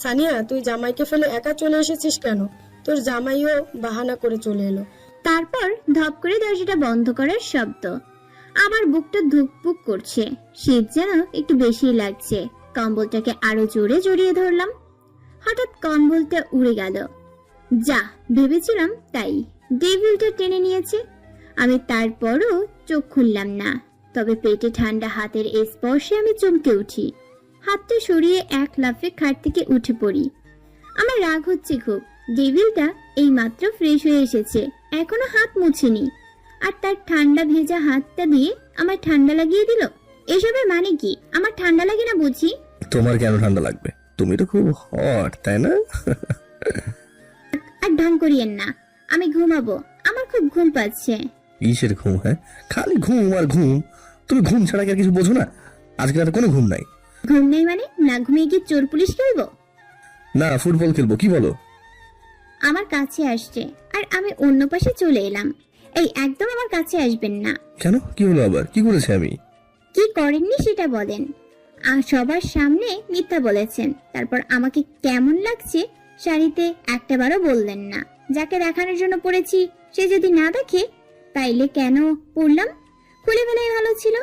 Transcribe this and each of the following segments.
সানিয়া, তুই জামাইকে ফেলে একা চলে এসেছিস কেন? তোর জামাইও বাহানা করে চলে এলো। তারপর ধপ করে দরজাটা বন্ধ করার শব্দ। আমার বুকটা ধুকপুক করছে, শীত যেন একটু বেশি লাগছে। কম্বলটাকে আরো জোরে জড়িয়ে ধরলাম। হঠাৎ কম্বলটা উড়ে গেল। যা ভেবেছিলাম তাই, ডেভিলটা টেনে নিয়েছে। আমি তারপরও চোখ খুললাম না। তবে পেটে ঠান্ডা হাতের স্পর্শে আমি চমকে উঠি। হাতটা সরিয়ে এক লাফে খাট থেকে উঠে পড়ি। আমার রাগ হচ্ছে খুব। ডেভিলটা এই মাত্র ফ্রেশ হয়ে এসেছে, এখনো হাত মুছেনি, আর তার ঠান্ডা ভেজা হাতটা দিয়ে আমার ঠান্ডা লাগিয়ে দিল। এসবের মানে কি? আমার ঠান্ডা লাগে না বুঝি? তোমার কেন ঠান্ডা লাগবে? তুমি তো খুব হট, তাই না? আর ঢং করিয়েন না, আমি ঘুমাবো। আমার খুব ঘুম পাচ্ছে। কিসের ঘুম? হ্যাঁ, খালি ঘুম আর ঘুম। তুমি ঘুম ছাড়া কি আর কিছু বোঝো না? আজকে রাতে কোনো ঘুম নাই। ঘুম নেই মানে? না ঘুমিয়ে কি চোর পুলিশ খেলবো? না, ফুটবল খেলবো। কি বলো? আমার কাছে আসছে আর আমি অন্য পাশে চলে এলাম। এই একদম আমার কাছে আসবেন না। কেন? কি হলো আবার? কি করেছে আমি? কি করেননি সেটা বলেন। আর সবার সামনে মিথ্যা বলেছেন। তারপর আমাকে কেমন লাগছে শাড়িতে একটাবারও বললেন না। যাকে দেখানোর জন্য পড়েছি সে যদি না দেখে তাইলে কেন পড়লাম? খুলে ফেলাই ভালো ছিল।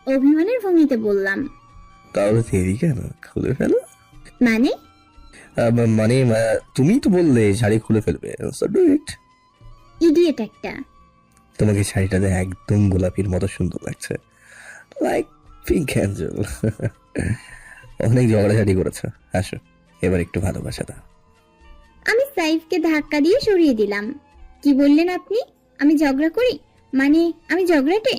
অভিমানের ভঙ্গিতে বললাম। তাহলে দেরি কেন? খুলে ফেলো। মানে? মানে তুমি তো বললে শাড়ি খুলে ফেলবে। So do it. ইডিয়েট একটা। তোমাকে শাড়িটাতে একদম গোলাপির মতো সুন্দর লাগছে, লাইক পিঙ্ক অ্যাঞ্জেল। অনেক ঝগড়াঝাটি করেছে, আসো এবার একটু ভালোবাসা দাও। আমি সাইফকে ধাক্কা দিয়ে সরিয়ে দিলাম। কি বললেন আপনি? আমি ঝগড়া করি? মানে আমি ঝগড়াটে?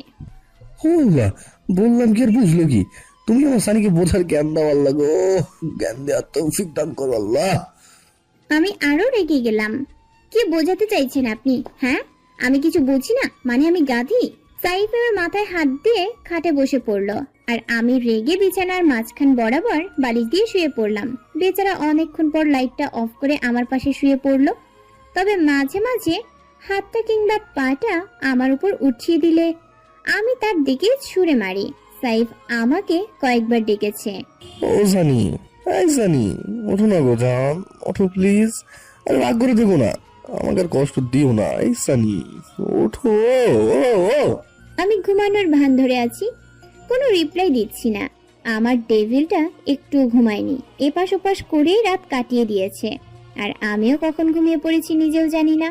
আল্লাহ, বললাম কি আর বুঝলো কি? তুমি আমার সানিকে বোঝার জ্ঞান দাও আল্লাহ গো, জ্ঞান দেওয়ার তৌফিক দান করো আল্লাহ। আমি আরো রেগে গেলাম। কি বোঝাতে চাইছেন আপনি? হ্যাঁ, আমি কিছু বুঝি না মানে আমি গাধি? সাইফ আমার মাথায় হাত দিয়ে খাটে বসে পড়লো আর আমি রেগে বিছানার মাঝখান বরাবর বালিশ দিয়ে শুয়ে পড়লাম। বেচারা অনেকক্ষণ পর লাইটটা অফ করে আমার পাশে শুয়ে পড়লো। তবে মাঝে মাঝে হাতটা কিংবা পাটা আমার উপর উঠিয়ে দিলে আমি তার দিকে ছুঁড়ে মারি। সাইফ আমাকে কয়েকবার ডেকেছে। ও সানি, এই সানি, ওঠো না গো জান, ওঠো প্লিজ। আর রাগ করে দেবো না, আমাকে আর কষ্ট দিও না। এই সানি, ওঠো। ও ও আমি ঘুমানোর ভান ধরে আছি, কোনো রিপ্লাই দিচ্ছি না। আমার ডেভিলটা একটু ঘুমায়নি, এপাশ ওপাশ করেই রাত কাটিয়ে দিয়েছে। আর আমিও কখন ঘুমিয়ে পড়েছি নিজেও জানি না।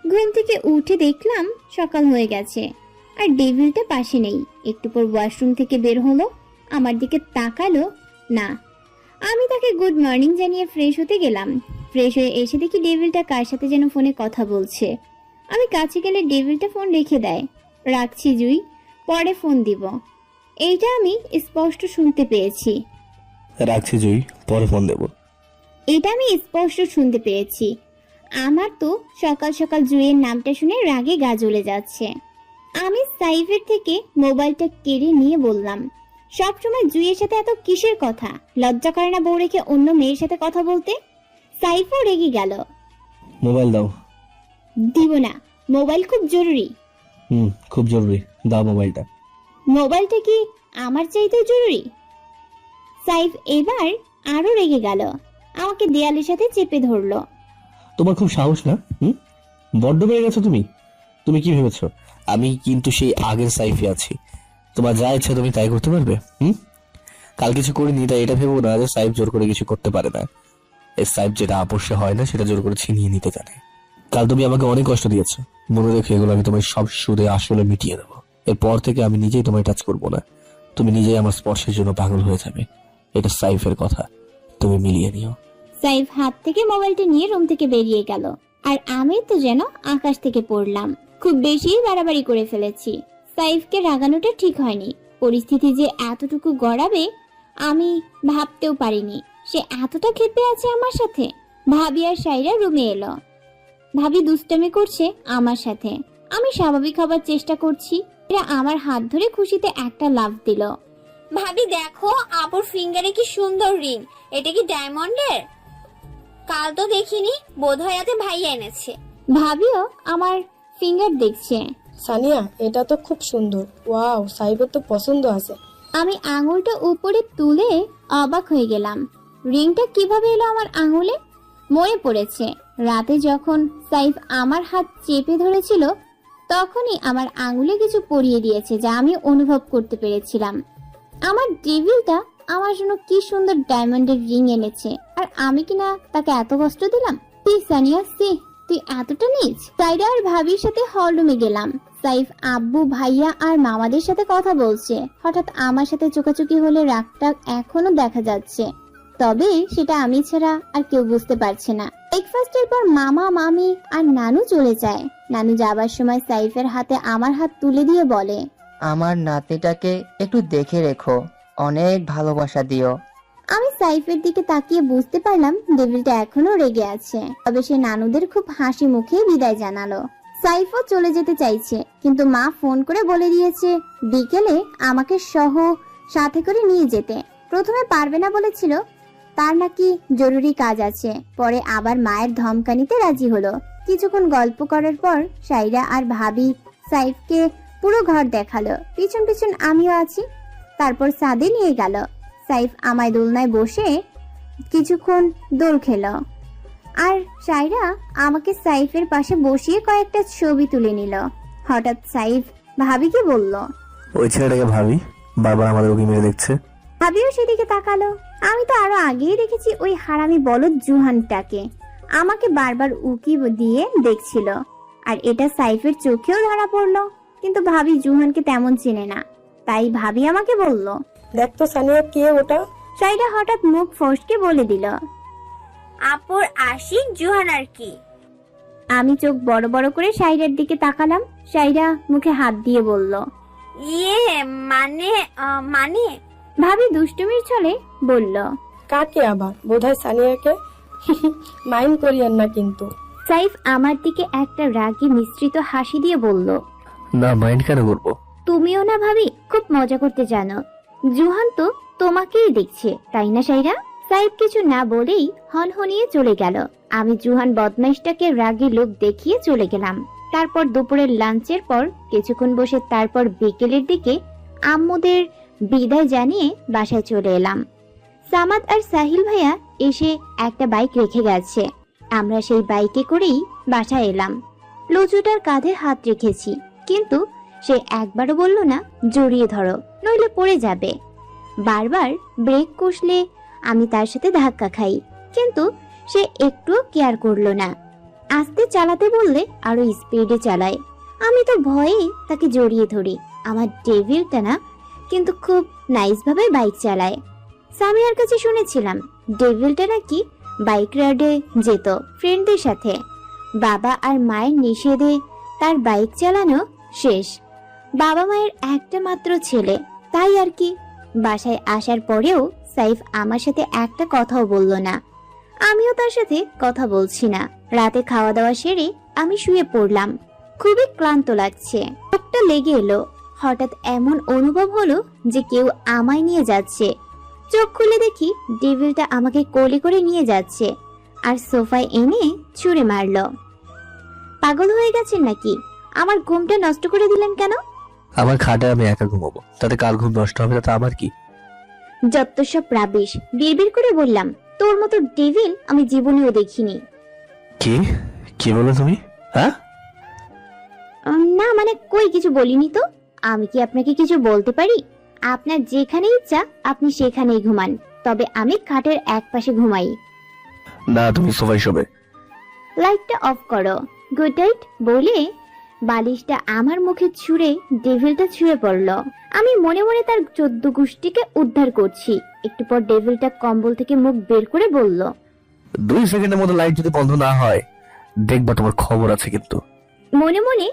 ঘুম থেকে উঠে দেখলাম সকাল হয়ে গেছে আর ডেভিলটা পাশে নেই। একটু পর ওয়াশরুম থেকে বের হলো, আমার দিকে তাকালো না। আমি তাকে গুড মর্নিং জানিয়ে ফ্রেশ হতে গেলাম। ফ্রেশ হয়ে এসে দেখি ডেভিলটা কার সাথে যেন ফোনে কথা বলছে। আমি কাছে গেলে ডেভিলটা ফোন রেখে দেয়। রাখছি জুই, পরে ফোন দিব। এইটা আমি স্পষ্ট শুনতে পেয়েছি। রাখছি জুই, পরে ফোন দেবো। এটা আমি স্পষ্ট শুনতে পেয়েছি। আমার তো সকাল সকাল জুইয়ের নামটা শুনে রাগে গা জ্বলে যাচ্ছে। আমি সাইফের থেকে মোবাইলটা কেড়ে নিয়ে বললাম, সবসময় জুইয়ের সাথে এত কিসের কথা? লজ্জা করে না বউ রেখে অন্য মেয়ের সাথে কথা বলতে? সাইফও রেগে গেল। মোবাইল দাও। দিব না, মোবাইল খুব জরুরি। খুব জরুরি, দাও মোবাইলটা। মোবাইলটা কি আমার চাইতেও জরুরি? সাইফ এবার আরো রেগে গেল, আমাকে দেয়ালের সাথে চেপে ধরলো। তোমার খুব সাহস না? বড্ড বেড়ে গেছো তুমি। তুমি কি ভেবেছো আমি কিন্তু সেই আগের সাইফে আছি? তোমার যা ইচ্ছা তুমি তাই করতে পারবে। কাল কিছু করিনি তাই এটা ভেবো না যে সাইফ জোর করে কিছু করতে পারে না। এই সাইফ যেটা আপোষে হয় না সেটা জোর করে ছিনিয়ে নিতে জানে। কাল তুমি আমাকে অনেক কষ্ট দিয়েছো, মনে রেখো এগুলো আমি তোমার সব সুদে আসলে মিটিয়ে দেবো। এরপর থেকে আমি নিজেই তোমায় টাচ করবো না, তুমি নিজেই আমার স্পর্শের জন্য পাগল হয়ে যাবে। এটা সাইফের কথা, তুমি মিলিয়ে নিও। সাইফ হাত থেকে মোবাইলটা নিয়ে রুম থেকে বেরিয়ে গেল আর আমি তো যেন আকাশ থেকে পড়লাম। খুব বেশি বাড়াবাড়ি করে ফেলেছি। সাইফকে রাগানোটা ঠিক হয়নি। পরিস্থিতি যে এতটুকু গড়াবে আমি ভাবতেও পারিনি। সে এতটা ক্ষেপে আছে আমার সাথে। ভাবি আর সাইরা রুমে এলো। ভাবি দুষ্টামি করছে আমার সাথে। আমি স্বাভাবিক হবার চেষ্টা করছি। এরা আমার হাত ধরে খুশিতে একটা লাফ দিল। ভাবি দেখো, আপুর ফিঙ্গারে কি সুন্দর রিং। এটা কি ডায়মন্ডের? কাল তো দেখিনি, বোধহয় এতে ভাইয়া এনেছে। ভাবিও আমার ফিঙ্গার দেখছে। সানিয়া, এটা তো খুব সুন্দর। ওয়াও, সাইবের তো পছন্দ আছে। আমি আঙুলটা উপরে তুলে অবাক হয়ে গেলাম। রিংটা কিভাবে এলো আমার আঙুলে? মনে পড়েছে রাতে যখন সাইফ আমার হাত চেপে ধরেছিল তখনই আমার আঙুলে কিছু পরিয়ে দিয়েছে, যা আমি অনুভব করতে পেরেছিলাম। আমার ডেভিলটা আমার জন্য কি সুন্দর ডায়মন্ডের রিং এনেছে, আর আমি কিনা তাকে এত কষ্ট দিলাম। সানিয়া তুই এতটা নিচ। সাইরা আর ভাবির সাথে হলরুমে গেলাম। সাইফ আব্বু, ভাইয়া আর মামাদের সাথে কথা বলছে। হঠাৎ আমার সাথে চোকাচুকি হলে রাগটা এখনো দেখা যাচ্ছে, তবে সেটা আমি ছাড়া আর কেউ বুঝতে পারছে না। ব্রেকফাস্টের পর মামা, মামি আর নানু চলে যায়। নানু যাবার সময় সাইফের হাতে আমার হাত তুলে দিয়ে বলে, আমার নাতিটাকে একটু দেখে রেখো, অনেক ভালোবাসা দিও। আমি সাইফের দিকে তাকিয়ে বুঝতে পারলাম ডেভিলটা এখনো রেগে আছে। তবে সে নানুদের খুব হাসি মুখে বিদায় জানালো। সাইফও চলে যেতে চাইছে, কিন্তু মা ফোন করে বলে দিয়েছে বিকেলে আমাকে সাথে করে নিয়ে যেতে। প্রথমে পারবে না বলেছিল, তার নাকি জরুরি কাজ আছে। পরে আবার মায়ের ধমকানিতে রাজি হলো। কিছুক্ষণ গল্প করার পর সাইরা আর ভাবি সাইফকে পুরো ঘর দেখালো, পিছন পিছন আমিও আছি। তারপর ছাদে নিয়ে গেল। সাইফ আমায় দোলনায় বসে কিছুক্ষণ দোল খেলো, আর সাইরা আমাকে সাইফের পাশে বসিয়ে কয়েকটা ছবি তুলে নিল। হঠাৎ সাইফ ভাবিকে বলল, ওই ছেলেটাকে ভাবি বারবার আমাদের ওকে মেরে দেখছে। ভাবিও সেদিকে তাকালো। আমি তো আরো আগেই দেখেছি ওই হারামি বলদ জুহানটাকে আমাকে বারবার উকি দিয়ে দেখছিল, আর এটা সাইফের চোখেও ধরা পড়লো। কিন্তু ভাবি জুহানকে তেমন চেনে না, তাই ভাবি আমাকে বলল, দেখ তো সানিয়া, কে ওটা? সাইরা হঠাৎ মুখ ফসকে বলে দিল, আপুর আশিক জুহান আর কি। আমি চোখ বড় বড় করে সাইরার দিকে তাকালাম। সাইরা মুখে হাত দিয়ে বলল, মানে মানে ভাবি দুষ্টুমির ছলে বলল, কাকে আবার? বোধহয় সানিয়াকে। মাইন্ড করিয়েন না কিন্তু। সাইফ আমার দিকে একটা রাগী মিশ্রিত হাসি দিয়ে বলল, না, মাইন্ড কেন করবো? তুমিও না ভাবি খুব মজা করতে জানো। জুহান তো তোমাকেই দেখছে, তাই না সাইরা? সাইফ কিছু না বলেই হনহনিয়ে চলে গেল। আমি জুহান বদমাইশটাকে রাগী লোক দেখিয়ে চলে গেলাম। তারপর দুপুরের লাঞ্চের পর কিছুক্ষণ বসে তারপর বিকেলের দিকে আম্মুদের বিদায় জানিয়ে বাসায় চলে এলাম। সামাদ আর সাহিল ভাইয়া এসে একটা বাইক রেখে গেছে। আমরা সেই বাইকে করেই বাসায় এলাম। লুচুটার কাঁধে হাত রেখেছি, কিন্তু সে একবারও বলল না জড়িয়ে ধরো, নইলে পড়ে যাবে। বারবার ব্রেক কষলে আমি তার সাথে ধাক্কা খাই, কিন্তু সে একটুও কেয়ার করলো না। আস্তে চালাতে বললে আরো স্পিডে চালায়। আমি তো ভয়ে তাকে জড়িয়ে ধরি। আমার ডেভিলটা না কিন্তু খুব নাইস ভাবে বাইক চালায়। সামিয়ার কাছে শুনেছিলাম ডেভিলটা নাকি বাইক রাইডে যেত ফ্রেন্ডদের সাথে। বাবা আর মায়ের নিষেধে তার বাইক চালানো শেষ। বাবা মায়ের একটা মাত্র ছেলে, তাই আর কি। বাসায় আসার পরেও সাইফ আমার সাথে একটা কথাও বলল না, আমিও তার সাথে কথা বলছি না। রাতে খাওয়া দাওয়া সেরে আমি শুয়ে পড়লাম। খুবই ক্লান্ত লাগছে, চোখটা লেগে এলো। হঠাৎ এমন অনুভব হলো যে কেউ আমায় নিয়ে যাচ্ছে। চোখ খুলে দেখি ডেভিলটা আমাকে কোলে করে নিয়ে যাচ্ছে, আর সোফায় এনে ছুঁড়ে মারলো। পাগল হয়ে গেছেন নাকি? আমার ঘুমটা নষ্ট করে দিলেন কেন? আমার খাটে আমি একা ঘুমাবো, তাতে কার ঘুম নষ্ট হবে তাতে আমার কি? যত সব প্রাবেশ। বিড়বিড় করে বললাম, তোর মতো ডেভিল আমি জীবনেও দেখিনি। কি বলো তুমি? হ্যাঁ, না মানে কই কিছু বলিনি তো। আমি কি আপনাকে কিছু বলতে পারি? আপনার যেখানে ইচ্ছা আপনি সেখানেই ঘুমান, তবে আমি খাটের এক পাশে ঘুমাই। না, তুমি সোফায় শোবে। লাইটটা অফ করো। গুড নাইট বলে বালিশটা আমার মুখে ছুঁড়ে ডেভিলটা ছুঁয়ে পড়লো। আমি মনে মনে তার 14 গোষ্ঠীকে উদ্ধার করছি। একটু পর ডেভিলটা কম্বল থেকে মুখ বের করে বলল, 2 সেকেন্ডের মধ্যে লাইট যদি বন্ধ না হয় দেখবা তোমার খবর আছে। কিন্তু মনে মনে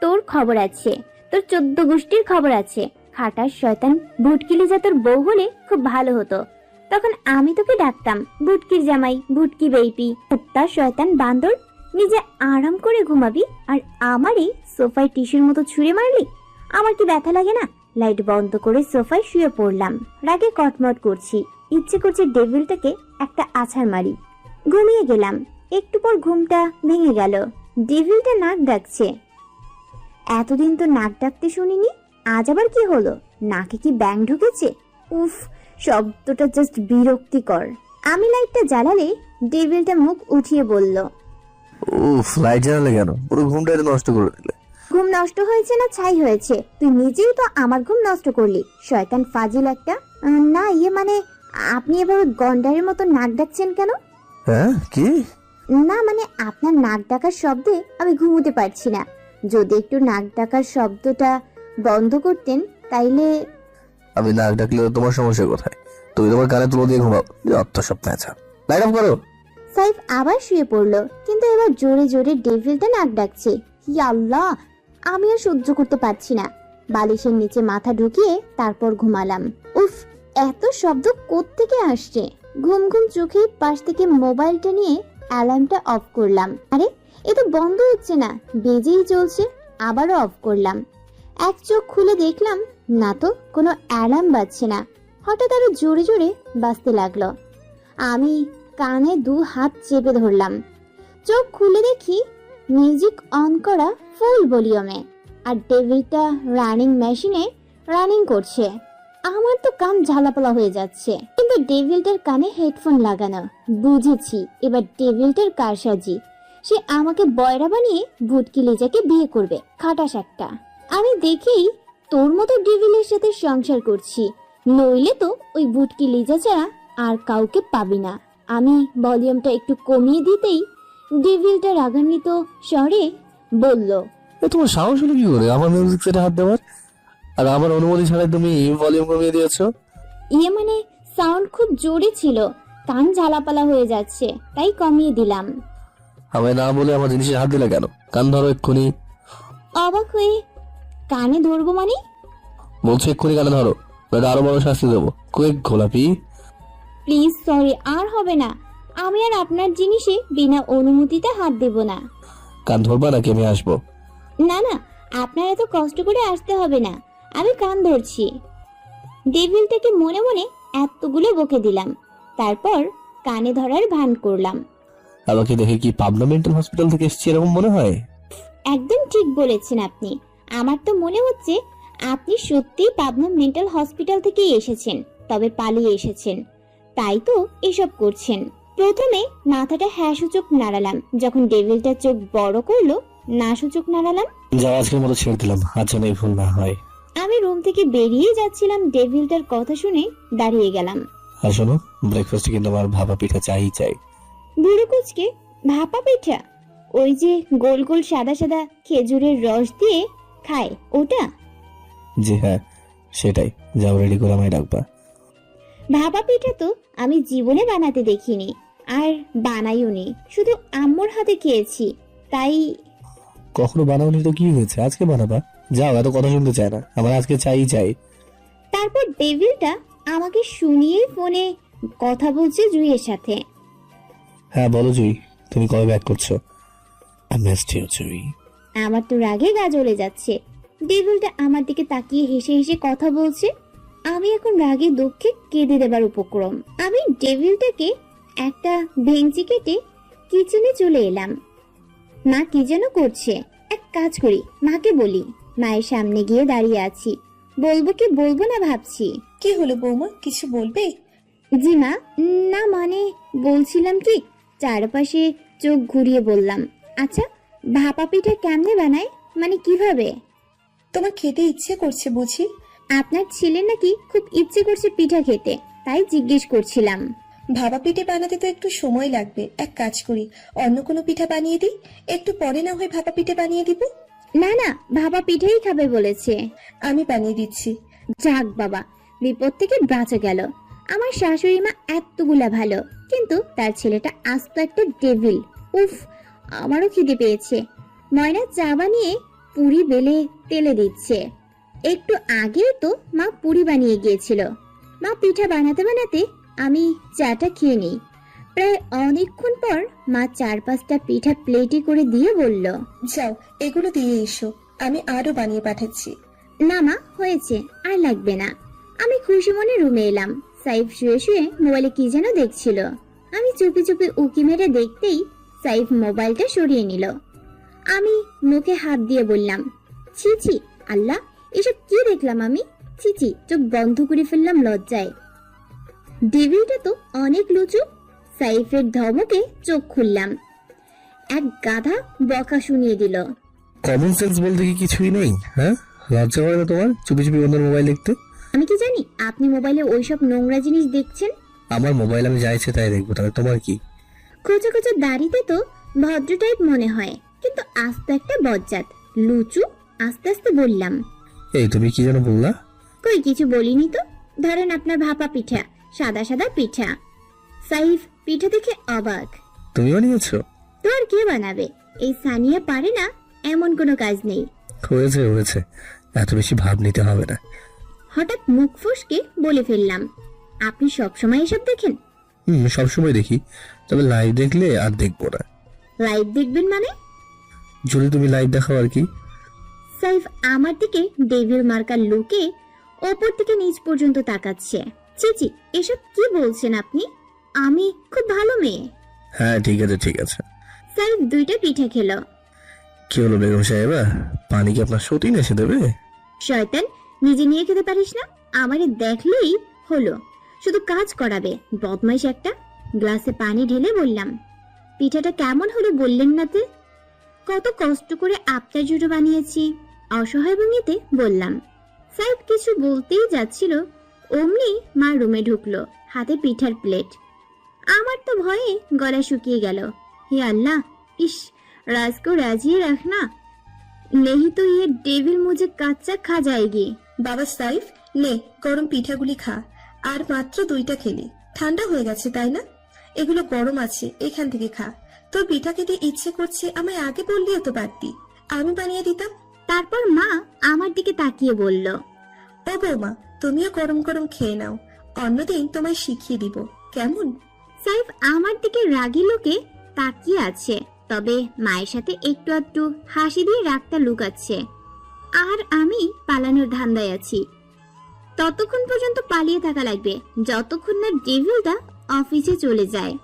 তোর খবর আছে, তোর 14 গোষ্ঠীর খবর আছে। খাটার শয়তান ভুটকিলি যা তোর বউ হলে খুব ভালো হতো। তখন আমি তোকে ডাকতাম ভুটকির জামাই, ভুটকি বেইপি। কুত্তা শয়তান বান্দর, নিজে আরাম করে ঘুমাবি আর আমারই সোফায় টিস্যুর মতো ছুঁড়ে মারলি। আমার কি ব্যথা লাগে না? লাইট বন্ধ করে সোফায় শুয়ে পড়লাম। রাগে কটমট করছি, ইচ্ছে করছে ডেভিলটাকে একটা আছাড় মারি। ঘুমিয়ে গেলাম। একটু পর ঘুমটা ভেঙে গেল। ডেভিলটা নাক ডাকছে। এতদিন তো নাক ডাকতে শুনিনি, আজ আবার কি হলো? নাকে কি ব্যাং ঢুকেছে? উফ, শব্দটা জাস্ট বিরক্তিকর। আমি লাইটটা জ্বালালে ডেভিলটা মুখ উঠিয়ে বলল, উফ, লাইট জ্বালালে কেন? পুরো ঘুমটাই তো নষ্ট করে দিলে। ঘুম নষ্ট হয়েছে না ছাই হয়েছে? তুই নিজেই তো আমার ঘুম নষ্ট করলি, শয়তান ফাজিল একটা। না মানে আপনি এভাবে গন্ডারের মতো নাক ডাকছেন কেন? হ্যাঁ, কি? না মানে আপনার নাক ডাকার শব্দে আমি ঘুমোতে পারছি না। যদি একটু নাক ডাকার শব্দটা বন্ধ করতেন তাইলে। আমি নাক ডাকলে তোমার সমস্যা কোথায়? তুমি তোমার কানে তুলো দিয়ে ঘুমাও, যত সব প্যাঁচা। লাইট অফ করো। সাইফ আবার শুয়ে পড়লো, কিন্তু এবার জোরে জোরে ডেভিলটা নাক ডাকছে। ইয়া আল্লাহ, আমি আর সহ্য করতে পারছি না। বালিশের নিচে মাথা ঢুকিয়ে তারপর ঘুমালাম। উফ, এত শব্দ কোত্থেকে আসছে? ঘুম ঘুম চোখে পাশ থেকে মোবাইলটা নিয়ে অ্যালার্মটা অফ করলাম। আরে এ তো বন্ধ হচ্ছে না, বেজেই চলছে। আবারও অফ করলাম। এক চোখ খুলে দেখলাম না তো, কোনো অ্যালার্ম বাজছে না। হঠাৎ আরো জোরে জোরে বাজতে লাগলো। আমি কানে 2 হাত চেপে ধরলাম। চোখ খুলে দেখি মিউজিক অন করা ফুল ভলিউমে, আর ডেভিলটা রানিং মেশিনে রানিং করছে। আমার তো কান ঝালাপালা হয়ে যাচ্ছে, কিন্তু ডেভিলটার কানে হেডফোন লাগানো। বুঝেছি এবার ডেভিলটার কারসাজি। সে আমাকে বয়রা বানিয়ে ভুটকি লিজাকে বিয়ে করবে, খাটাস একটা। আমি দেখেই তোর মতো ডেভিলের সাথে সংসার করছি, নইলে তো ওই ভুটকি লিজা ছাড়া আর কাউকে পাবি না। আমি ভলিউমটা একটু কমিয়ে দিতেই ডেভিলটা রাগান্বিত স্বরে বলল, তোমার সাহস হলো কি করে আমার মিউজিক সেটে হাত দেওয়ার? আর আমার অনুমতি ছাড়াই তুমি ভলিউম কমিয়ে দিয়েছো? মানে সাউন্ড খুব জোরে ছিল, কান ঝালাপালা হয়ে যাচ্ছে, তাই কমিয়ে দিলাম। আমায় না বলে আমার জিনিসে হাত দিলে কেন? কান ধরো এক্ষুনি। অবাক হয়ে, কানে ধরবো মানে? বলছো এক্ষুনি কানে ধরো, আরো বড় শাস্তি দেবো। কুইক গোলাপি। প্লিজ সরি, আর হবে না। আমি আর আপনার জিনিসে বিনা অনুমতিতে হাত দেব না। কান ধরবা নাকি আমি আসবো? না না, আপনার এত কষ্ট করে আসতে হবে না, আমি কান ধরছি। ডেভিলটাকে মনে মনে এতগুলো বকে দিলাম, তারপর কানে ধরার ভান করলাম। আমাকে দেখে কি পাবনা মেন্টাল হসপিটাল থেকে এসেছি এরকম মনে হয়? একদম ঠিক বলেছেন আপনি। আমার তো মনে হচ্ছে আপনি সত্যিই পাবনা মেন্টাল হসপিটাল থেকেই এসেছেন, তবে পালিয়ে এসেছেন, তাই তো এসব করছেন। প্রথমে মাথাটা হ্যাঁ সূচক নাড়ালাম, যখন ডেভিলটা চোখ বড় করলো না সূচক নাড়ালাম। যা আজকের মতো ছেড়ে দিলাম, আজ যেন এই ভুল না হয়। আমি রুম থেকে বেরিয়ে যাচ্ছিলাম, ডেভিলটার কথা শুনে দাঁড়িয়ে গেলাম। আর শোনো, ব্রেকফাস্টে কিন্তু আমার ভাপা পিঠা চাই। বুড়ো কুচকে ভাপা পিঠা? ওই যে গোল গোল সাদা সাদা খেজুরের রস দিয়ে খায় ওটা? জি হ্যাঁ, সেটাই। যাও, রেডি করে আমায় ডাকবা। ভাপা পিঠা তো আমি জীবনে বানাতে দেখিনি, আর বানাইওনি, শুধু আম্মুর হাতে খেয়েছি, তাই। কখনো বানাওনি তো কি হয়েছে, আজকে বানাবা। যাও, এত কথা শুনতে চায় না, আমার আজকে চাই। তারপর ডেভিলটা আমাকে শুনিয়ে ফোনে কথা বলছে জুইয়ের সাথে। হ্যাঁ বলো জুই, তুমি কবে ব্যাক করছো? জুই। আমার তো রাগে গা জ্বলে যাচ্ছে। ডেভিলটা আমার দিকে তাকিয়ে হেসে হেসে কথা বলছে। আমি এখন রাগে দুঃখে কেঁদে দেবার উপক্রম। আমি ডেভিলটাকে একটা ভেঙচি কেটে কিচেনে চলে এলাম। মা কি যেন করছে, এক কাজ করি, মাকে বলি। মায়ের সামনে গিয়ে দাঁড়িয়ে আছি, বলবো কি বলবো না ভাবছি। কি হলো বৌমা, কিছু বলবে? জি মা, না মানে বলছিলাম কি, চারপাশে চোখ ঘুরিয়ে বললাম, আচ্ছা ভাপা পিঠা কেমনে বানায়, মানে কিভাবে? তোমার খেতে ইচ্ছে করছে বুঝি? আপনার ছেলে নাকি খুব ইচ্ছে করছে পিঠা খেতে, তাই জিজ্ঞেস করছিলাম। ভাপা পিঠে বানাতে তো একটু সময় লাগবে, এক কাজ করি, অন্য কোনো পিঠা বানিয়ে দিই, একটু পরে না হয় ভাপা পিঠে বানিয়ে দিব। না না, ভাপা পিঠাই খাবে বলেছে। আমি বানিয়ে দিচ্ছি। যাক বাবা, বিপদ থেকে বাঁচা গেল। আমার শাশুড়ি মা এতগুলা ভালো, কিন্তু তার ছেলেটা আস্ত একটা ডেভিল। উফ, আমারও খিদে পেয়েছে। ময়না চা বানিয়ে পুরি বেলে তেলে দিচ্ছে। একটু আগেও তো মা পুরি বানিয়ে গিয়েছিল। মা পিঠা বানাতে বানাতে আমি চাটা খেয়ে নিই। প্রায় অনেকক্ষণ পর মা 4-5টা পিঠা প্লেটে করে দিয়ে বলল, যাও এগুলো দিয়ে এসো, আমি আরো বানিয়ে পাঠাচ্ছি। না মা, হয়েছে, আর লাগবে না। আমি খুশি মনে রুমে এলাম। সাইফ শুয়ে শুয়ে মোবাইলে কি যেন দেখছিল। আমি চুপি চুপি উকি মেরে দেখতেই সাইফ মোবাইলটা সরিয়ে নিল। আমি মুখে হাত দিয়ে বললাম, ছি ছি আল্লাহ, এসব কি দেখলাম আমি, ছি ছি। চোখ বন্ধ করে ফেললাম লজ্জায়। ডেভিলটা তো অনেক লুচু, সাইফের ধমকে চোখ খুললাম। এক গাধা বকা শুনিয়ে দিল। কমন সেন্স বলতে কি কিছুই নেই? হ্যাঁ, লজ্জা করে না তোমার চুপি চুপি অন্যের মোবাইল দেখতে? আমি কি জানি আপনি মোবাইলে ওইসব নোংরা জিনিস দেখছেন? আমার মোবাইল আমি যা ইচ্ছে তাই দেখবো, তাহলে তোমার কি? খোঁচা খোঁচা দাড়িতে তো ভদ্র টাইপ মনে হয়, কিন্তু আস্তে একটা বজ্জাত লুচু। আস্তে আস্তে বললাম। এই তুমি কি যেন বললা? কই কিছু বলিনি তো। ধরেন আপনার ভাপা পিঠা, সাদা সাদা পিঠা। সাইফ পিঠা দেখে অবাক। তুমি বানিয়েছো? তো আর কে বানাবে? এই সানিয়া পারে না এমন কোনো কাজ নেই। হয়েছে হয়েছে, এত বেশি ভাব নিতে হবে না। হঠাৎ মুখ ফসকে বলে ফেললাম, আপনি সবসময় এসব দেখেন? সবসময় দেখি, তবে লাইভ দেখলে আর দেখবো না। লাইভ দেখবেন মানে? যদি তুমি লাইভ দেখাও আর কি। সাইফ আমার দিকে ডেভিল মার্কার লুকে ওপর থেকে নিচ পর্যন্ত তাকাচ্ছে। চিচি, এসব কি বলছেন আপনি? আমি খুব ভালো মেয়ে। হ্যাঁ ঠিক আছে ঠিক আছে। সাইফ 2টা পিঠা খেলো। কি হলো বেগম সাহেবা, পানি কি আপনার সতীন এসে দেবে? শয়তান, নিজে নিয়ে খেতে পারিস না? আমারে দেখলেই হলো, শুধু কাজ করাবে, বদমাইশ একটা। গ্লাসে পানি ঢেলে বললাম, পিঠাটা কেমন হলো বললেন না তে? কত কষ্ট করে আপনার জন্য বানিয়েছি। অসহায় ভঙ্গিতে বললাম। সাইফ কিছু বলতেই যাচ্ছিল, অমনি মা রুমে ঢুকলো, হাতে পিঠার প্লেট। আমার তো ভয়ে গলা শুকিয়ে গেল। হে আল্লাহ, ইস, राज को राजिए रखना, नहीं तो ये डेविल मुझे कच्चा खा जाएगी। বাবা সাইফ, নে গরম পিঠাগুলি খা। আর মাত্র 2টা খেলি, ঠান্ডা হয়ে গেছে তাই না? এগুলো গরম আছে, এখান থেকে খা। তোর পিঠা খেতে ইচ্ছে করছে, আমায় আগে বললিও তো পারতি, আমি বানিয়ে দিতাম। তারপর মা আমার দিকে তাকিয়ে বলল, ও বৌমা, তুমিও গরম গরম খেয়ে নাও, অন্যদিন তোমায় শিখিয়ে দিব, কেমন? সাইফ আমার দিকে রাগী লোকে তাকিয়ে আছে, তবে মায়ের সাথে একটু একটু হাসি দিয়ে রাগটা লুকাচ্ছে। আর আমি পালানোর ধান্দায় আছি। ততক্ষণ পর্যন্ত পালিয়ে থাকা লাগবে যতক্ষণ না ডেভিলটা অফিসে চলে যায়।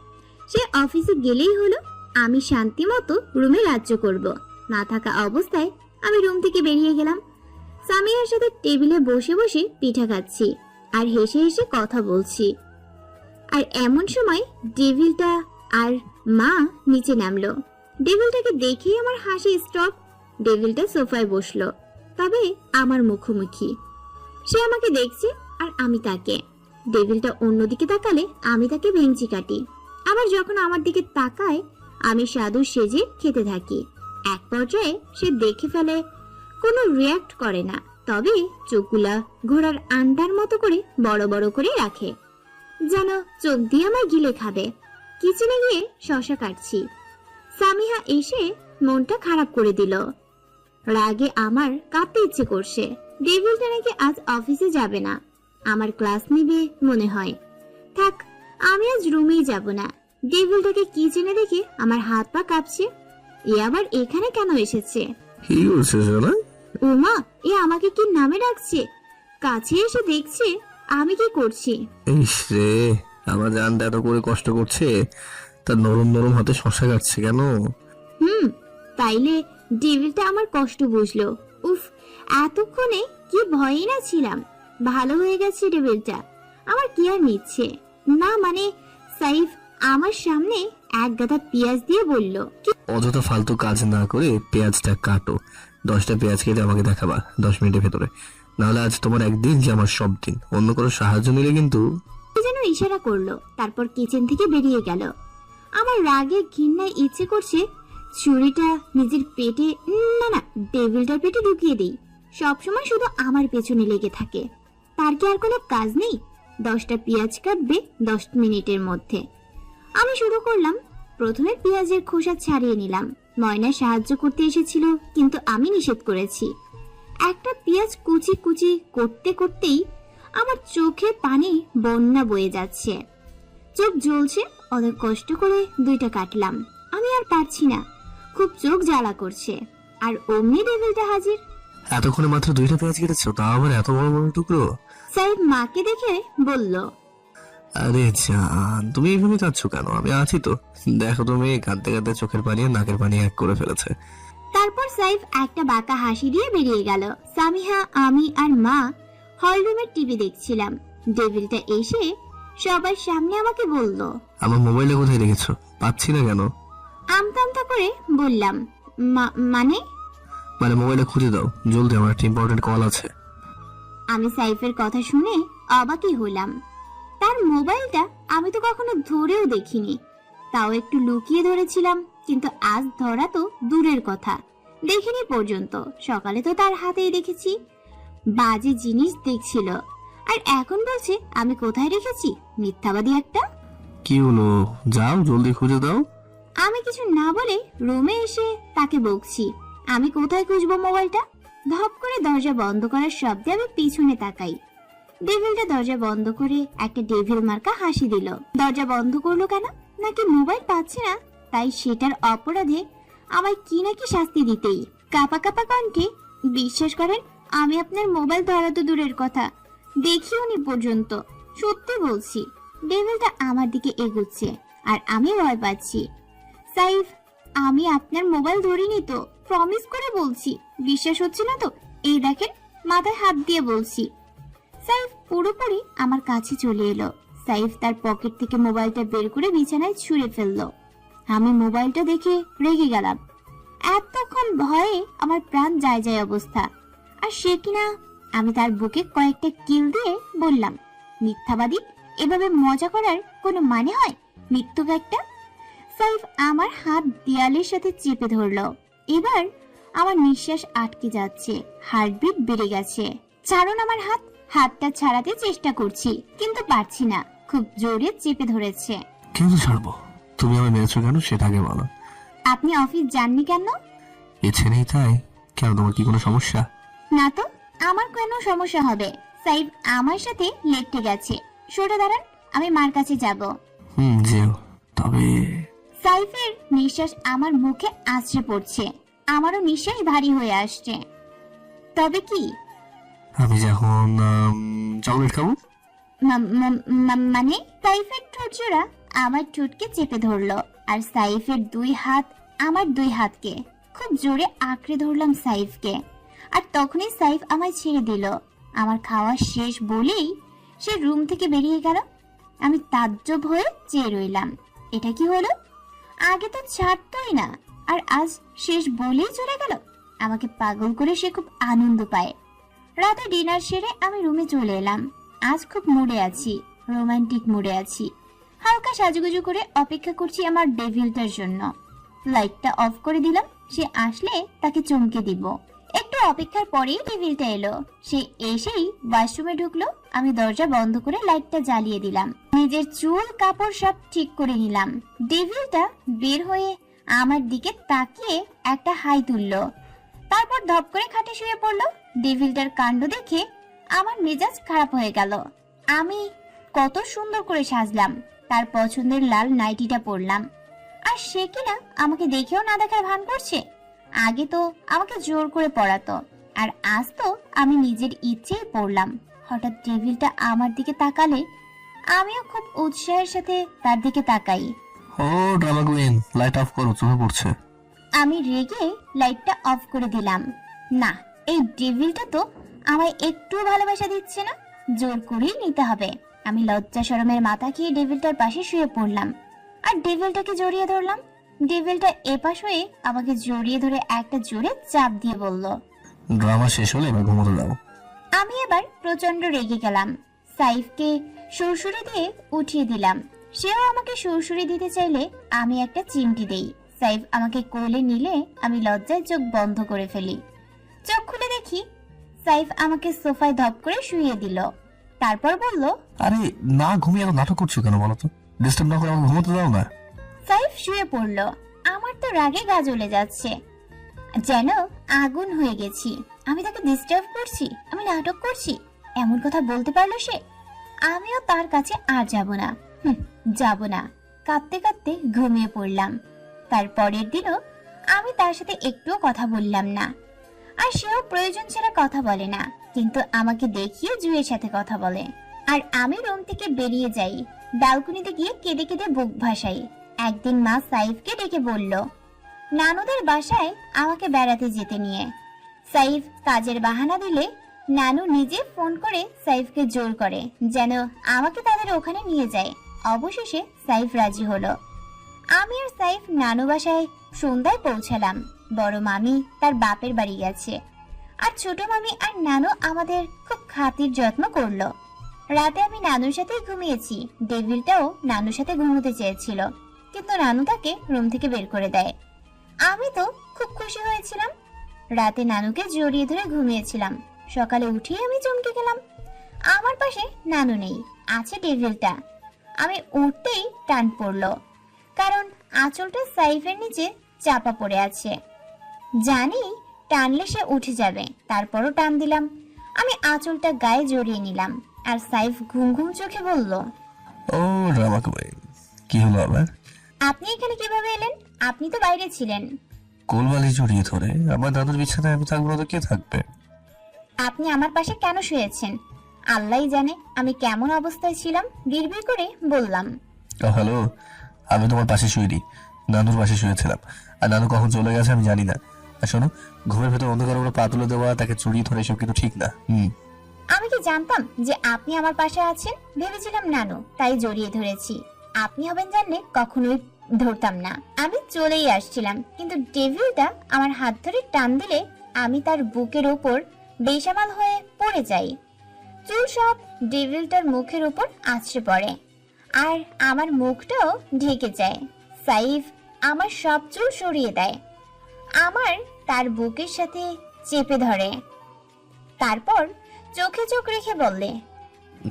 সে অফিসে গেলেই হলো, আমি শান্তি মতো রুমে রাজ্য করব। না থাকা অবস্থায় আমি রুম থেকে বেরিয়ে গেলাম। সামিয়ার সাথে টেবিলে বসে বসে পিঠা খাচ্ছি আর হেসে হেসে কথা বলছি। আর এমন সময় ডেভিলটা আর মা নিচে নামলো। ডেভিলটাকে দেখেই আমার হাসি স্টপ। ডেভিলটা সোফায় বসলো, তবে আমার মুখোমুখি। সে আমাকে দেখছে আর আমি তাকে। ডেভিলটা অন্যদিকে তাকালে আমি তাকে ভেঙচি কাটি। আবার যখন আমার দিকে তাকায় আমি সাধু সেজে খেতে থাকি। এক পর্যায়ে সে দেখে ফেলে, কোনো রিয়াক্ট করে না, তবে চোখগুলা ঘোড়ার আন্ডার মতো করে বড় বড় করে রাখে, যেন চোখ দিয়ে আমার গিলে খাবে। কিচেনে গিয়ে শশা কাটছি। সামিহা এসে মনটা খারাপ করে দিল। রাগে আমার কাঁপতে ইচ্ছে করছে। ডেভিলটা নাকি আজ অফিসে যাবে না, আমার ক্লাস নিবে মনে হয়। থাক, আমি আজ রুমেই যাব না। ডেভিলটাকে কিচেনে দেখে আমার হাত পা কাঁপছে। এ আবার এখানে কেন এসেছে? কি করছে সোনা? ওমা, এ আমাকে কি নামে ডাকছে? কাছে এসে দেখছে আমি কি করছি। ইস রে, আমার জানটা এত করে কষ্ট করছে, তার নরম নরম হাতে শশা কাটছে কেন? তাইলে ডেভিলটা আমার কষ্ট বুঝলো। উফ, এতক্ষণে কি ভয়ই না ছিলাম। ভালো হয়ে গেছে ডেভিলটা, আমার কি আর নিচ্ছে না। মানে সাইফ আমার সামনে এক গাদা পেঁয়াজ দিয়ে বলল, অযথা ফালতু কাজ না করে পেঁয়াজটা কাটো। 10টা পেঁয়াজ কেটে আমাকে দেখাবা 10 মিনিটের ভেতরে, নাহলে আজ তোমার একদিন যে আমার সব দিন। অন্য কোনো সাহায্য নিলে কিন্তু। যেন ইশারা করলো, তারপর কিচেন থেকে বেরিয়ে গেল। আমার রাগে ঘৃণায় ইচ্ছে করছে ছুরিটা নিজের পেটে, না না, ডেভিলটার পেটে ঢুকিয়ে দিই। সবসময় শুধু আমার পেছনে লেগে থাকে। তার কি আর কোনো কাজ নেই? 10টা পেঁয়াজ কাটবে 10 মিনিটের মধ্যে। আমি শুরু করলাম। প্রথমে পেঁয়াজের খোসা ছাড়িয়ে নিলাম। ময়না সাহায্য করতে এসেছিল, কিন্তু আমি নিষেধ করেছি। একটা পেঁয়াজ কুচি কুচি করতে করতেই আমার চোখে পানি বন্যা বয়ে যাচ্ছে, চোখ জ্বলছে। অনেক কষ্ট করে 2টা কাটলাম। আমি আর পারছি না, খুব চোখ জ্বালা করছে। আর অমনি ডেভিলটা হাজির। এতক্ষণে মাত্র 2টা পেঁয়াজ কেটেছো, তা আবার এত বড় বড় টুকরো? সাইদ মাকে দেখে বলল, আরে জান, তুমি এইভাবে কাঁদছ কেন? আমি আছি তো। দেখো তুমি, কাঁদতে কাঁদতে চোখের পানি আর নাকের পানি এক করে ফেলেছে। তারপর সাইফ একটা বাঁকা হাসি দিয়ে বেরিয়ে গেল। সামিহা, আমি আর মা হল রুমের টিভি দেখছিলাম। ডেভিলটা এসে সবার সামনে আমাকে বলল। আমার মোবাইলে কোথায় রেখেছো? পাচ্ছি না কেন? আমতা আমতা করে বললাম, মানে? মানে মোবাইলে খুঁজে দাও জলদি, আমার একটা ইম্পর্টেন্ট কল আছে। আমি সাইফের কথা শুনে অবাকই হলাম। তার মোবাইলটা আমি তো কখনো ধরেও দেখিনি, তাও একটু লুকিয়ে ধরেছিলাম, কিন্তু আজ ধরা তো দূরের কথা, দেখিনি পর্যন্ত। সকালে তো তার হাতেই দেখেছি, বাজে জিনিস দেখছিল, আর এখন বলছে আমি কোথায় রেখেছি। মিথ্যাবাদী একটা। কি হলো, যাও জলদি খুঁজে দাও। আমি কিছু না বলে রুমে এসে তাকে বকছি আমি কোথায় খুঁজবো মোবাইলটা। ধপ করে দরজা বন্ধ করার শব্দে আমি পিছনে তাকাই। ডেভিলটা দরজা বন্ধ করে একটা ডেভিল মার্কা হাসি দিল। দরজা বন্ধ করলো কেন? নাকি মোবাইল পাচ্ছে না, তাই সেটার অপরাধে আমায় কি নাকি শাস্তি দিতেই। কাপা কাপা কণ্ঠে, বিশ্বাস করেন আমি আপনার মোবাইল ধরা তো দূরের কথা, দেখিও নি পর্যন্ত, সত্যি বলছি। ডেভিলটা আমার দিকে এগোচ্ছে আর আমি ভয় পাচ্ছি। সাইফ, আমি আপনার মোবাইল ধরিনি তো, প্রমিস করে বলছি। বিশ্বাস হচ্ছে না তো? এই দেখেন, মাথায় হাত দিয়ে বলছি। সাইফ পুরোপুরি আমার কাছে চলে এলো। সাইফ তার পকেট থেকে মোবাইলটা বের করে বিছানায় ছুঁড়ে ফেললো। আমি মোবাইলটা দেখে রেগে গেলাম। এতক্ষণ ভয়ে আমার প্রাণ যায় যায় অবস্থা, আর সে কিনা। আমি তার বুকে কয়েকটা কিল দিয়ে বললাম, মিথ্যাবাদী, এভাবে মজা করার কোনো মানে হয়? মৃত্যুক একটা। সাইফ আমার হাত দেয়ালের সাথে চেপে ধরলো। এবার আমার নিঃশ্বাস আটকে যাচ্ছে, হার্টবিট বেড়ে গেছে। ছাড়ুন আমার হাত। হাতটা ছাড়াতে চেষ্টা করছি, কিন্তু পারছি না, খুব জোরে চেপে ধরেছে। কিন্তু ছাড়বো। তুমি আমার মেরেছো কেন সেটা আগে বলো। আপনি অফিস যাননি কেন? ইচ্ছে নেই তাই? কেন, তোমার কি কোনো সমস্যা? না তো, আমার কেন সমস্যা হবে? সাইফ আমার সাথে লেটে গেছে। সরে দাঁড়ান, আমি মার কাছে যাব। যেও, তবে। সাইফের নিঃশ্বাস আমার মুখে আছড়ে পড়ছে, আমারও নিঃশ্বাস ভারী হয়ে আসছে। তবে কি? আমি যখন চকলেট খাবো। মানে? সাইফের ঠোঁট জোড়া আমার ঠোঁটকে চেপে ধরলো, আর সাইফের দুই হাত আমার দুই হাতকে খুব জোরে আঁকড়ে ধরলাম সাইফকে। আর তখনই সাইফ আমায় ছেড়ে দিল। আমার খাওয়া শেষ বলেই সে রুম থেকে বেরিয়ে গেল। আমি তাজ্জব হয়ে চেয়ে রইলাম, এটা কি হলো? আগে তো ছাড়তোই না, আর আজ শেষ বলেই চলে গেল। আমাকে পাগল করে সে খুব আনন্দ পায়। রাতে ডিনার সেরে আমি রুমে চলে এলাম। আজ খুব মুডে আছি, রোমান্টিক মুডে আছি। হালকা সাজুগুজু করে অপেক্ষা করছি আমার ডেভিলটার জন্য। লাইটটা অফ করে দিলাম, সে আসলে তাকে চমকে দিব। একটু অপেক্ষার পরেই ডেভিলটা এলো। সে এসেই ওয়াশরুমে ঢুকলো। আমি দরজা বন্ধ করে লাইটটা জ্বালিয়ে দিলাম, নিজের চুল কাপড় সব ঠিক করে নিলাম। ডেভিলটা বের হয়ে আমার দিকে তাকিয়ে একটা হাই তুললো, তারপর ধপ করে খাটে শুয়ে পড়লো। ডেভিলটার কাণ্ড দেখে আমার মেজাজ খারাপ হয়ে গেল। আমি কত সুন্দর করে সাজলাম, তার পছন্দের লাল নাইটিটা পরলাম, আর সে কিনা আমাকে দেখেও না দেখার ভান করছে। আগে তো আমাকে জোর করে পড়াতো, আর আজ তো আমি নিজের ইচ্ছেই পড়লাম। হঠাৎ ডেভিলটা আমার দিকে তাকালে আমিও খুব উৎসাহের সাথে তার দিকে তাকাই। ও ড্রামা কুইন, লাইট অফ করো, চোখে পড়ছে। আমি রেগে লাইটটা অফ করে দিলাম। না, এই ডেভিলটা তো আমায় একটু ভালোবাসা দিচ্ছে না, জোর করেই নিতে হবে। আমি লজ্জা শরমের মাথা খেয়ে ডেভিলটার পাশে শুয়ে পড়লাম, আর ডেভিলটাকে জড়িয়ে ধরলাম। ডেভিলটা এপাশ হয়ে আমাকে জড়িয়ে ধরে একটা জোরে চাপ দিয়ে বলল, ড্রামা শেষ হলে এবার ঘুমোতে দাও। আমি এবার প্রচন্ড রেগে গেলাম। সাইফকে সুরসুরি দিয়ে উঠিয়ে দিলাম। সেও আমাকে সুরসুরি দিতে চাইলে আমি একটা চিমটি দেই। সাইফ আমাকে কোলে নিলে আমি লজ্জায় চোখ বন্ধ করে ফেলি। চোখ খুলে দেখি সাইফ আমাকে সোফায় ধপ করে শুইয়ে দিল। তারপর বলল, আরে না ঘুমিয়ে এখন নাটক করছো কেন বলো তো? ডিস্টার্ব না করে আমাকে ঘুমোতে দাও না। সাইফ শুয়ে পড়ল। আমার তো রাগে গা জ্বলে যাচ্ছে, যেন আগুন হয়ে গেছি। আমি তাকে ডিস্টার্ব করছি, আমি নাটক করছি, এমন কথা বলতে পারলো সে? আমিও তার কাছে আর যাব না, যাব না। কাঁদতে কাঁদতে ঘুমিয়ে পড়লাম। তার পরের দিনও আমি তার সাথে একটুও কথা বললাম না, আর সেও প্রয়োজন ছাড়া কথা বলে না, কিন্তু আমাকে দেখিয়ে জুয়ের সাথে কথা বলে। আর আমি রুম থেকে বেরিয়ে যাই, ব্যালকনিতে গিয়ে কেঁদে কেঁদে বুক ভাসাই। একদিন মা সাইফকে ডেকে বলল নানুদের বাসায় আমাকে বেড়াতে যেতে নিয়ে। সাইফ কাজের বাহানা দিলে নানু নিজে ফোন করে সাইফকে জোর করে যেন আমাকে তাদের ওখানে নিয়ে যায়। অবশেষে সাইফ রাজি হলো। আমি আর সাইফ নানু বাসায় সন্ধ্যায় পৌঁছালাম। বড় মামি তার বাপের বাড়ি গেছে, আর ছোট মামি আর নানু আমাদের খুব খাতির যত্ন করলো। রাতে আমি নানুর সাথে ঘুমিয়েছি। ডেভিলটাও নানুর সাথে ঘুমোতে চেয়েছিল, কিন্তু নানু তাকে রুম থেকে বের করে দেয়। আমি তো খুব খুশি হয়েছিলাম। রাতে নানুকে জড়িয়ে ধরে ঘুমিয়েছিলাম। সকালে উঠে আমি চমকে গেলাম, আমার পাশে নানু নেই, আছে ডেভিলটা। আমি উঠতেই টান পড়লো, কারণ আঁচলটা সাইফের নিচে চাপা পড়ে আছে। জানি টানলে সে উঠে যাবে, তারপরও টান দিলাম। আমি আঁচলটা গায়ে জড়িয়ে নিলাম, আর সাইফ ঘুম ঘুম চোখে বলল, ও ড্রামা কুইন, কি হলো আবার? আপনি এখানে কিভাবে এলেন? আপনি তো বাইরে ছিলেন। কোলবালি জড়িয়ে ধরে আমার দাদুর বিছানায় আমি থাকবো না তো কে থাকবে? আপনি আমার পাশে কেন শুয়েছেন? আল্লাহই জানে আমি কেমন অবস্থায় ছিলাম। বিড়বিড় করে বললাম, ও হ্যালো, আমি তোমার পাশে শুইনি, নানুর পাশে শুয়েছিলাম। আর নানু কখন চলে গেছে আমি জানি না। আর শোনো, ঘুমের ভেতর অন্ধকার করে পা তুলে দেওয়া, তাকে জড়িয়ে ধরে এসব কিন্তু ঠিক না। আমি কি জানতাম যে আপনি আমার পাশে আছেন? ভেবেছিলাম নানু, তাই জড়িয়ে ধরেছি। আপনি হবেন জানলে কখনোই ধরতাম না। আমি চলেই আসছিলাম, কিন্তু ডেভিলটা আমার হাত ধরে টান দিলে আমি তার বুকের ওপর বেসামাল হয়ে পড়ে যাই। চুল সব ডেভিলটার মুখের উপর আছড়ে পড়ে, আর আমার মুখটাও ঢেকে যায়। সাইফ আমার সব চুল সরিয়ে দেয়, আমার তার বুকের সাথে চেপে ধরে, তারপর চোখে চোখ রেখে বললে,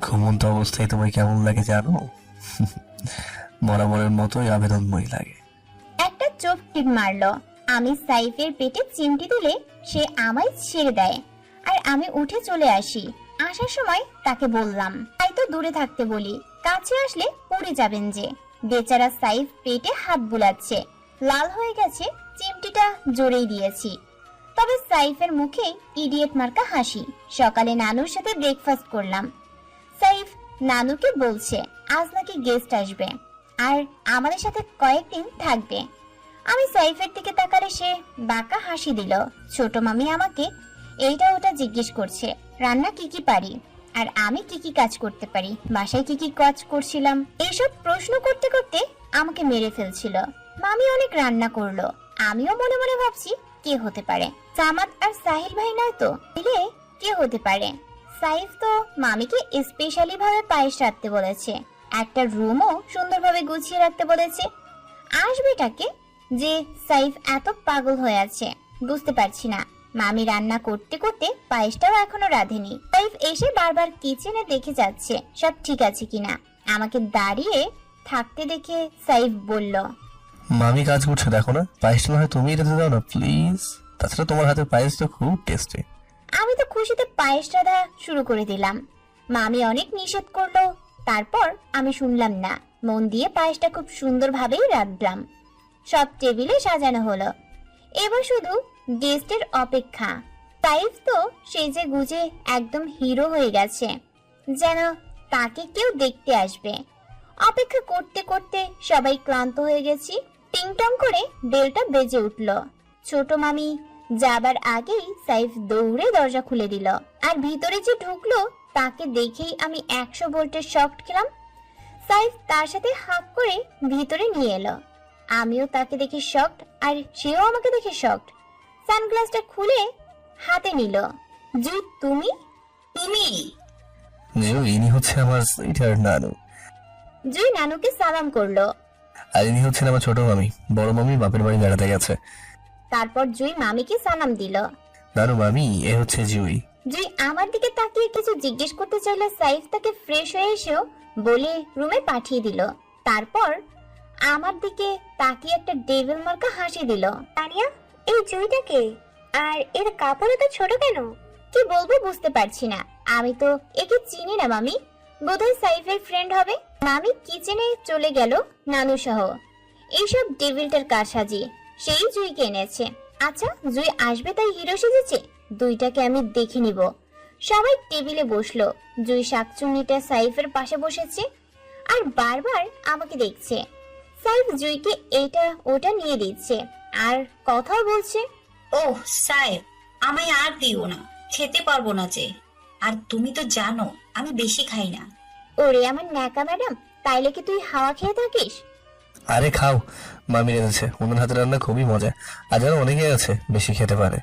ঘুমন্ত অবস্থায় তোমায় কেমন লাগে জানো? বরাবরের মতোই আবেদনময়ী লাগে। একটা চোখ টিপ মারলো। আমি সাইফের পেটে চিমটি দিলে সে আমায় ছেড়ে দেয়, আর আমি উঠে চলে আসি। আসার সময় তাকে বললাম, তাই তো দূরে থাকতে বলি, কাছে আসলে পড়ে যাবেন যে। বেচারা সাইফ পেটে হাত বুলাচ্ছে, লাল হয়ে গেছে, চিমটিটা জোরেই দিয়েছি। তবে সাইফের মুখে ইডিয়েট মার্কা হাসি। সকালে নানুর সাথে ব্রেকফাস্ট করলাম। সাইফ নানুকে বলছে আজ নাকি গেস্ট আসবে, আর আমাদের সাথে কয়েকদিন থাকবে। আমি সাইফের দিকে তাকালে সে বাঁকা হাসি দিল। ছোট মামি আমাকে এইটা ওটা জিজ্ঞেস করছে, রান্না কি কি পারি, আর আমি কি কি কাজ করতে পারি, বাসায় কি কি কাজ করছিলাম, এইসব প্রশ্ন করতে করতে আমাকে মেরে ফেলছিল। মামি অনেক রান্না করলো, আমিও মনে মনে ভাবছি কে হতে পারে। সামাদ আর সাহিল ভাই নয় তো, এলে কে হতে পারে? সাইফ তো মামিকে স্পেশালি ভাবে পায়েস রাখতে বলেছে, একটা রুমও সুন্দরভাবে গুছিয়ে রাখতে বলেছে। আসবেটাকে যে সাইফ এত পাগল হয়ে আছে বুঝতে পারছি না। মামি রান্না করতে করতে পায়েসটাও এখনো রাঁধেনি। সাইফ এসে বারবার কিচেনে দেখে যাচ্ছে সব ঠিক আছে কিনা। আমাকে দাঁড়িয়ে থাকতে দেখে সাইফ বলল, মামি কাজ করছে দেখো না, পায়েসটা না হয় তুমি রেঁধে দাও না প্লিজ। তাছাড়া তোমার হাতের পায়েস তো খুব টেস্টি। আমি তো খুশিতে পায়েস রাঁধা শুরু করে দিলাম। মামি অনেক নিষেধ করলো, তারপর আমি শুনলাম না। মন দিয়ে পায়েসটা খুব সুন্দরভাবেই রাঁধলাম। সব টেবিলে সাজানো হলো, এবার শুধু গেস্টের অপেক্ষা। সাইফ তো সেজে গুজে একদম হিরো হয়ে গেছে, যেন তাকে কেউ দেখতে আসবে। অপেক্ষা করতে করতে সবাই ক্লান্ত হয়ে গেছি। টিংটং করে বেলটা বেজে উঠল। ছোট মামি যাবার আগেই সাইফ দৌড়ে দরজা খুলে দিল, আর ভিতরে যে ঢুকলো তাকে দেখেই আমি 100 ভোল্টের শক খেলাম। সাইফ তার সাথে হাত করে ভিতরে নিয়ে এলো। আমিও তাকে দেখে শকড, আর সেও আমাকে দেখে শকড। সানগ্লাসটা খুলে হাতে নিল। জুই, তুমি? ইনি হচ্ছে আমার সুইটার নানু। জুই নানুকে সালাম করলো। আর ইনি হচ্ছেন আমার ছোট মামি। বড় মামি বাপের বাড়ি বেড়াতে গেছে। তারপর জুই মামিকে সালাম দিল। নানু মামি, এ হচ্ছে জুই। জুই আমার দিকে তাকিয়ে কিছু জিজ্ঞেস করতে চাইলে সাইফ তাকে ফ্রেশ হয়ে এসেও বলে রুমে পাঠিয়ে দিল। তারপর আমার দিকে তাকিয়ে একটা ডেভিল মার্কা হাসি দিল। তানিয়া, এই জুইটাকে, আর এর কাপড় এত ছোট কেন? কি বলবো বুঝতে পারছি না। আমি তো একে চিনি না মামি, বোধহয় সাইফের ফ্রেন্ড হবে। মামি কিচেনে চলে গেল নানু সহ। এইসব ডেভিলটার কারসাজি সেই জুইকে এনেছে। আচ্ছা, জুই আসবে তাই হিরো সেজেছে, দুইটাকে আমি দেখে নিব। সবাই টেবিলে বসলো। জুই শাকচুন্নিটা সাইফের পাশে বসেছে আর বারবার আমাকে দেখছে। সাইফ জুইকে এটা ওটা নিয়ে দিচ্ছে আর কথাও বলছে। ওহ সাহেব, আমায় আর দিও না, খেতে পারবো না যে। আর তুমি তো জানো আমি বেশি খাই না। ওরে আমার ন্যাকা ম্যাডাম, তাইলে কি তুই হাওয়া খেয়ে থাকিস? আরে খাও, মামি রেঁধেছে, ওনার হাতে রান্না খুবই মজা। আর যেন অনেকেই আছে বেশি খেতে পারে।